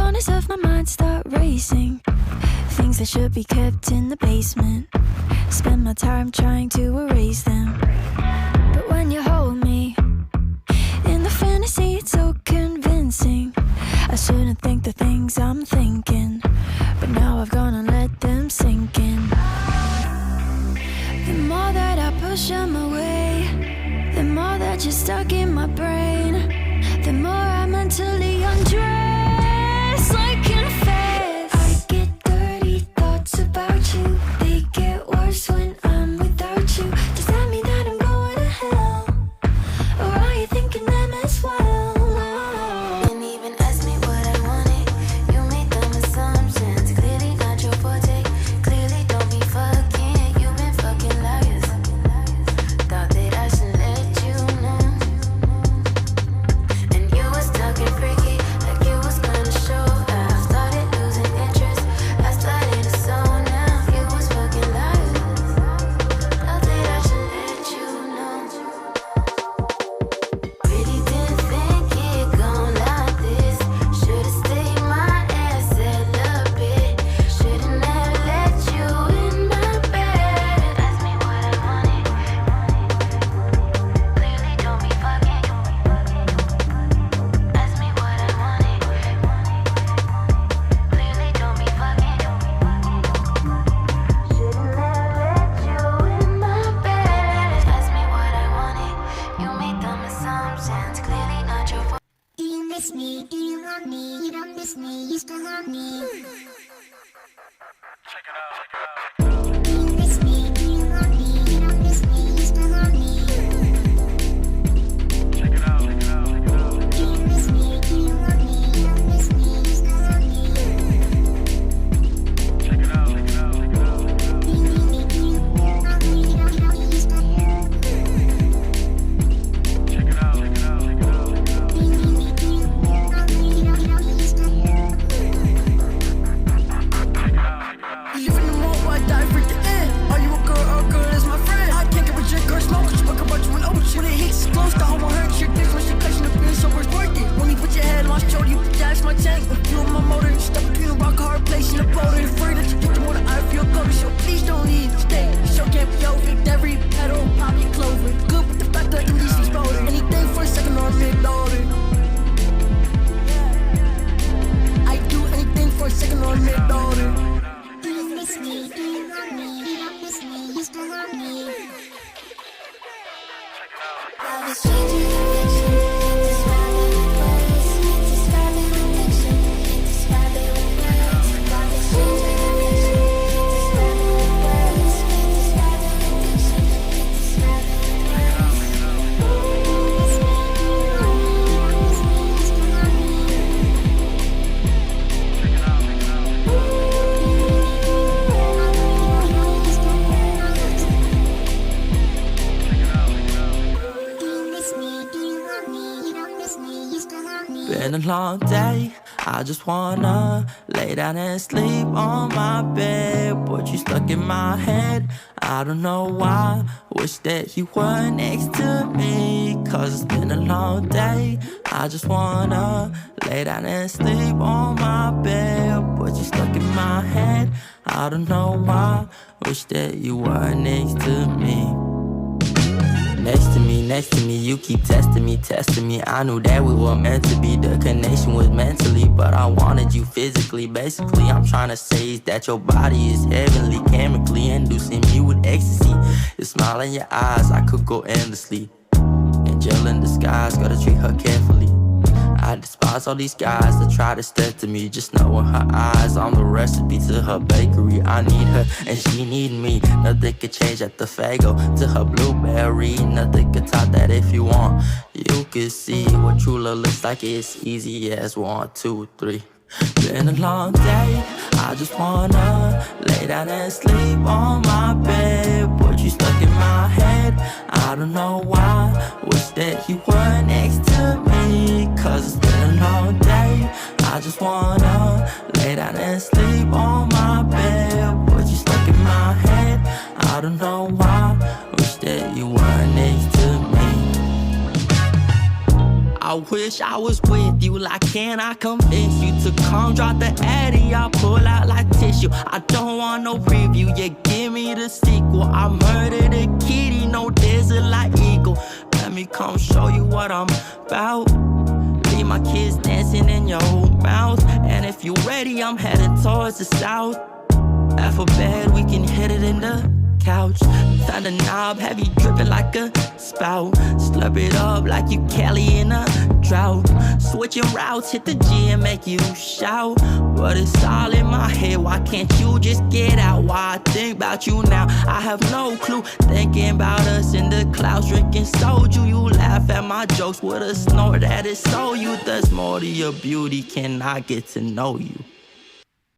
corners of my mind start racing. Things that should be kept in the basement. Spend my time trying to erase them. But when you hold me in the fantasy, it's so convincing. I shouldn't think the things I'm thinking, but now I've gone and let them sink in. The more that I push them away, the more that you're stuck in my brain, the more I mentally undress like in a phase. I get dirty thoughts about you. They get worse when I'm without you. Does that mean that I'm going to hell? Or are you thinking them as well? Didn't even ask me what I wanted. You made them assumptions. Clearly not your forte. Clearly don't be fucking. You've been fucking liars. Thought that I should let you know. And you was talking freaky, like you was gonna show. I started losing interest. I started to zone out. You was fucking liars. Thought that I should let you know. Really didn't think it gon' like this. Should've stayed my ass celibate. Should've never let you in my bed. Ask me what I wanted. Clearly don't be fucking. Ask me what I wanted. Clearly don't be fucking. Should've never let you in my bed. Ask me what I wanted. You made them assumptions. Clearly not your fault. Do you miss me? Do you love me? You don't miss me, you still love me. Do you miss me? Do you love me? You don't miss me, you still love me. Do you miss me? Do you love me? You don't miss me, you still love me. Do you miss me? Do you love me? You don't miss me, you still love me. Even the more I die for the end. Are you a girl or a girl is my friend? I can't give a drink or smoke, cause you fuck about you and over shit. When it hits close, the whole hurt your dick when she catching the pin, so it's worth it. When you put your head on my shoulder, you dash my tank. You on my motor, stuck between a rock, a hard place and a boulder. Afraid that you get the water, I feel colder, so please don't leave. Stay, the show can't be over. Every pedal, pop your clover. Good with the fact that at least he's bolder. Anything for a second or mid-dollar. I do anything for a second or mid-dollar. Do you miss me? Do you love me? You don't miss me, you still love me. Love is changing addiction. Describe it with words. Describe it with diction. Describe it with words. Love is changing addiction. Describe it with words. Describe it with diction. Describe it with words. Do you miss me? Do you love me? You don't miss me, you still love me. Been a long day, I just wanna lay down and sleep on my bed. But you stuck in my head, I don't know why. Wish that you were next to me, cause it's been a long day. I just wanna lay down and sleep on my bed. But you stuck in my head, I don't know why. Wish that you were next to me. Next to me, you keep testing me. I knew that we were meant to be. The connection was mentally, but I wanted you physically. Basically, I'm trying to say is that your body is heavenly, chemically inducing me with ecstasy. Your smile in your eyes, I could go endlessly. Angel in disguise, gotta treat her carefully. I despise all these guys that try to step to me. Just knowing her eyes, I'm the recipe to her bakery. I need her and she need me. Nothing could change at the Fago to her blueberry. Nothing could top that if you want. You could see what true love looks like. It's easy as 1, 2, 3. Been a long day, I just wanna lay down and sleep on my bed. But you stuck in my head, I don't know why. Wish that you were next to me, cause it's been a long day. I just wanna lay down and sleep on my bed. But you stuck in my head, I don't know why. Wish that you were next to me. I wish I was with you. Like, can I convince you to come drop the addy? I'll pull out like tissue. I don't want no preview. Yeah, give me the sequel. I murdered a kitty, no desert like eagle. Let me come show you what I'm about. Leave my kids dancing in your mouth. And if you ready, I'm heading towards the south. After bed, we can hit it in the couch. Found a knob, heavy dripping like a spout. Slurp it up like you Kelly in a drought. Switching routes, hit the G and make you shout. But it's all in my head, why can't you just get out? Why I think about you now, I have no clue. Thinking about us in the clouds, drinking soju. You laugh at my jokes with a snort that is so you. There's more to your beauty, can I get to know you?